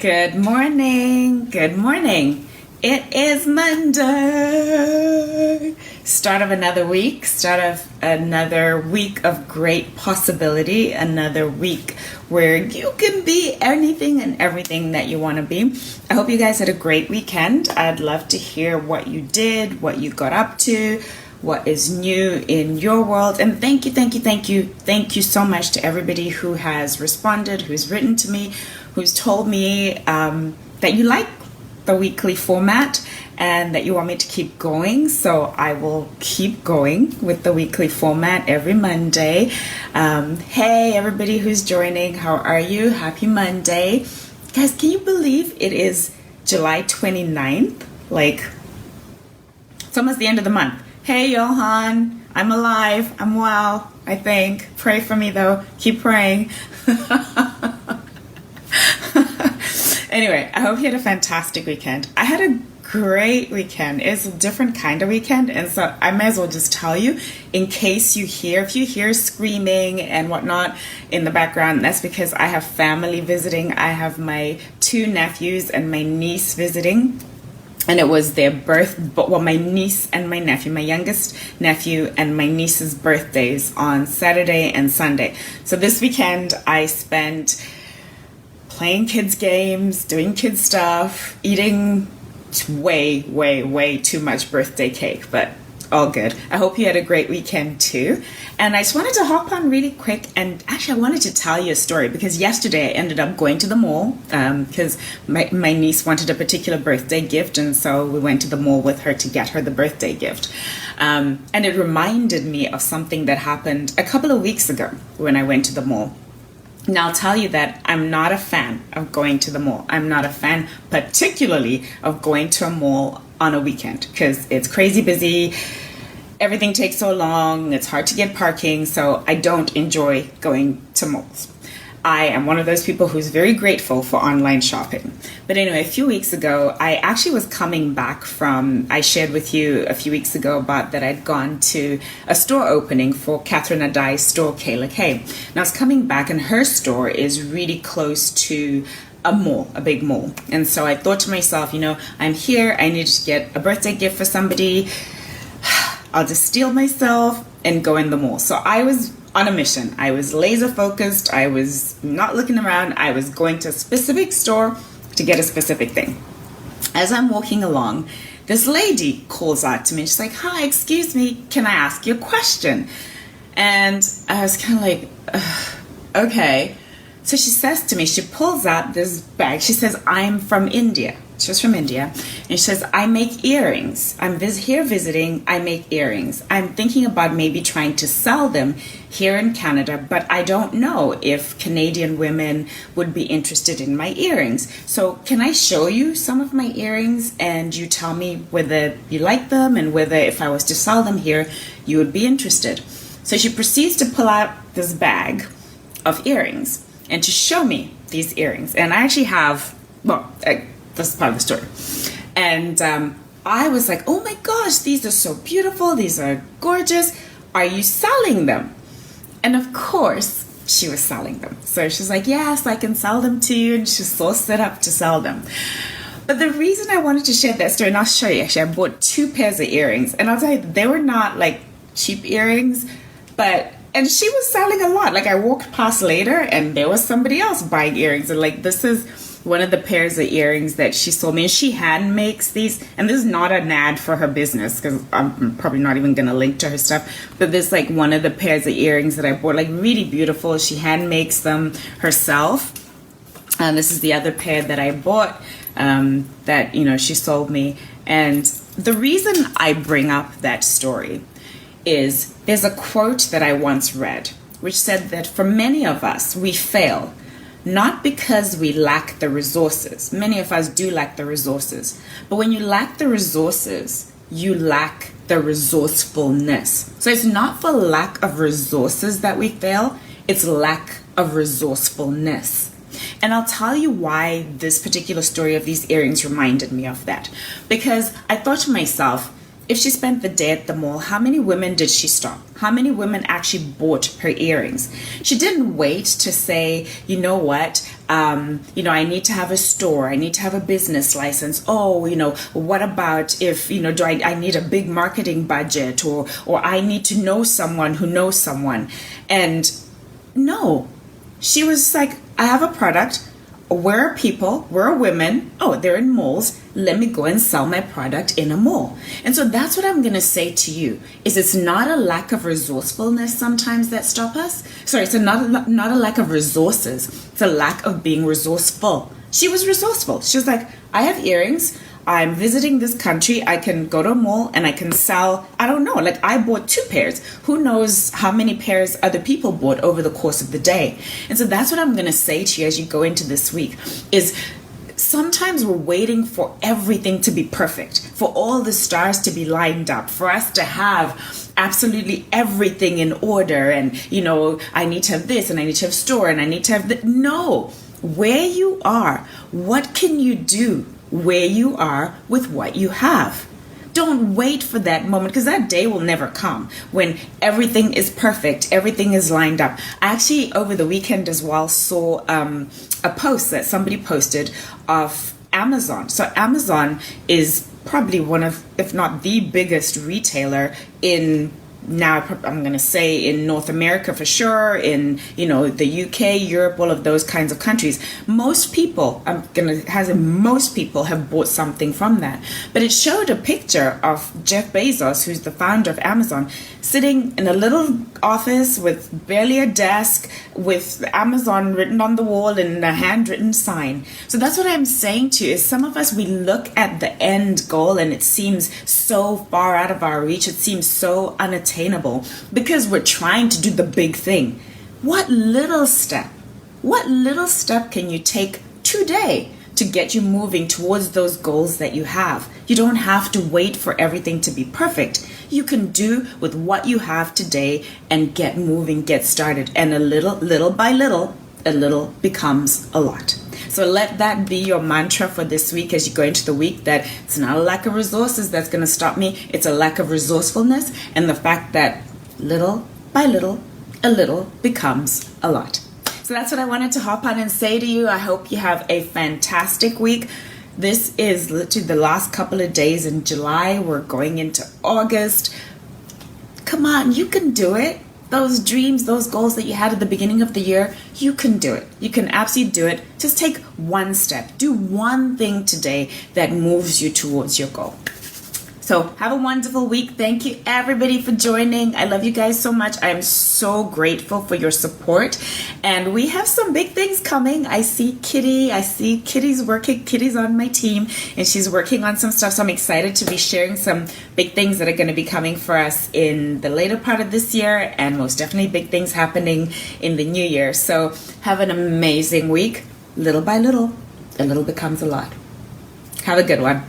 Good morning. Good morning. It is Monday. Start of another week. Start of another week of great possibility. Another week where you can be anything and everything that you want to be. I hope you guys had a great weekend. I'd love to hear what you did, what you got up to, what is new in your world. And thank you so much to everybody who has responded, who's written to me, who's told me that you like the weekly format and that you want me to keep going. So I will keep going with the weekly format every Monday. Hey, everybody who's joining, how are you? Happy Monday. Guys, can you believe it is July 29th? Like, it's almost the end of the month. Hey, Johan, I'm alive. I'm well, I think. Pray for me, though. Keep praying. Anyway, I hope you had a fantastic weekend. I had a great weekend. It's a different kind of weekend, and so I may as well just tell you in case if you hear screaming and whatnot in the background, that's because I have family visiting. I have my two nephews and my niece visiting. And it was their my niece and my nephew, my youngest nephew and my niece's birthdays on Saturday and Sunday. So this weekend I spent playing kids games, doing kids stuff, eating way too much birthday cake, but all good. I hope you had a great weekend too. And I just wanted to hop on really quick, and actually I wanted to tell you a story because yesterday I ended up going to the mall because my niece wanted a particular birthday gift, and so we went to the mall with her to get her the birthday gift. And it reminded me of something that happened a couple of weeks ago when I went to the mall. Now, I'll tell you that I'm not a fan of going to the mall. I'm not a fan particularly of going to a mall on a weekend because it's crazy busy. Everything takes so long. It's hard to get parking. So I don't enjoy going to malls. I am one of those people who's very grateful for online shopping. But anyway, a few weeks ago, I actually was coming back I shared with you a few weeks ago about that I'd gone to a store opening for Catherine Adai's store, Kayla K. And I was coming back, and her store is really close to a mall, a big mall. And so I thought to myself, I'm here. I need to get a birthday gift for somebody. I'll just steal myself and go in the mall. So I was on a mission. I was laser focused. I was not looking around. I was going to a specific store to get a specific thing. As I'm walking along, this lady calls out to me. She's like, "Hi, excuse me, can I ask you a question?" And I was kind of like, okay. So she says to me, she pulls out this bag. She says, "I'm from India." She was from India. And she says, "I make earrings. I'm here visiting. I make earrings. I'm thinking about maybe trying to sell them here in Canada, but I don't know if Canadian women would be interested in my earrings. So can I show you some of my earrings and you tell me whether you like them and whether if I was to sell them here, you would be interested?" So she proceeds to pull out this bag of earrings and to show me these earrings. And I actually have, that's part of the story. And I was like, "Oh my gosh, these are so beautiful. These are gorgeous. Are you selling them?" And of course, she was selling them. So she's like, "Yes, I can sell them to you." And she's so set up to sell them. But the reason I wanted to share that story, and I'll show you, actually, I bought 2 pairs of earrings. And I'll tell you, they were not like cheap earrings, and she was selling a lot. Like I walked past later and there was somebody else buying earrings. And like, this is one of the pairs of earrings that she sold me, and she hand makes these. And this is not an ad for her business because I'm probably not even going to link to her stuff, but this is like one of the pairs of earrings that I bought, like really beautiful. She hand makes them herself. And this is the other pair that I bought that she sold me. And the reason I bring up that story is there's a quote that I once read which said that for many of us we fail not because we lack the resources. Many of us do lack the resources. But when you lack the resources, you lack the resourcefulness. So it's not for lack of resources that we fail, it's lack of resourcefulness. And I'll tell you why this particular story of these earrings reminded me of that. Because I thought to myself, if she spent the day at the mall, how many women did she stop? How many women actually bought her earrings? She didn't wait to say, you know what, I need to have a store. I need to have a business license. Oh, what about if, I need a big marketing budget, or I need to know someone who knows someone. And no, she was like, I have a product. Where are people? Where are women? Oh, they're in malls. Let me go and sell my product in a mall. And so that's what I'm going to say to you, is it's not a lack of resourcefulness sometimes that stop us. Sorry, it's not a lack of resources. It's a lack of being resourceful. She was resourceful. She was like, I have earrings. I'm visiting this country. I can go to a mall and I can sell, I don't know, like I bought 2 pairs. Who knows how many pairs other people bought over the course of the day. And so that's what I'm going to say to you as you go into this week is sometimes we're waiting for everything to be perfect, for all the stars to be lined up, for us to have absolutely everything in order. And, I need to have this and I need to have store and I need to have that. No, where you are, what can you do where you are with what you have? Don't wait for that moment, because that day will never come when everything is perfect, everything is lined up. I actually, over the weekend as well, saw a post that somebody posted of Amazon. So Amazon is probably one of, if not the biggest retailer in, now I'm going to say in North America for sure, in the UK, Europe, all of those kinds of countries. Most people have bought something from that. But it showed a picture of Jeff Bezos, who's the founder of Amazon, sitting in a little office with barely a desk, with Amazon written on the wall and a handwritten sign. So that's what I'm saying to you, is some of us, we look at the end goal and it seems so far out of our reach. It seems so unattainable because we're trying to do the big thing. What little step can you take today to get you moving towards those goals that you have? You don't have to wait for everything to be perfect. You can do with what you have today and get moving, get started. And little by little, a little becomes a lot. So let that be your mantra for this week as you go into the week, that it's not a lack of resources that's going to stop me. It's a lack of resourcefulness, and the fact that little by little, a little becomes a lot. So that's what I wanted to hop on and say to you. I hope you have a fantastic week. This is literally the last couple of days in July. We're going into August. Come on, you can do it. Those dreams, those goals that you had at the beginning of the year, you can do it. You can absolutely do it. Just take one step. Do one thing today that moves you towards your goal. So have a wonderful week. Thank you everybody for joining. I love you guys so much. I am so grateful for your support. And we have some big things coming. I see Kitty's working. Kitty's on my team and she's working on some stuff. So I'm excited to be sharing some big things that are going to be coming for us in the later part of this year, and most definitely big things happening in the new year. So have an amazing week. Little by little, a little becomes a lot. Have a good one.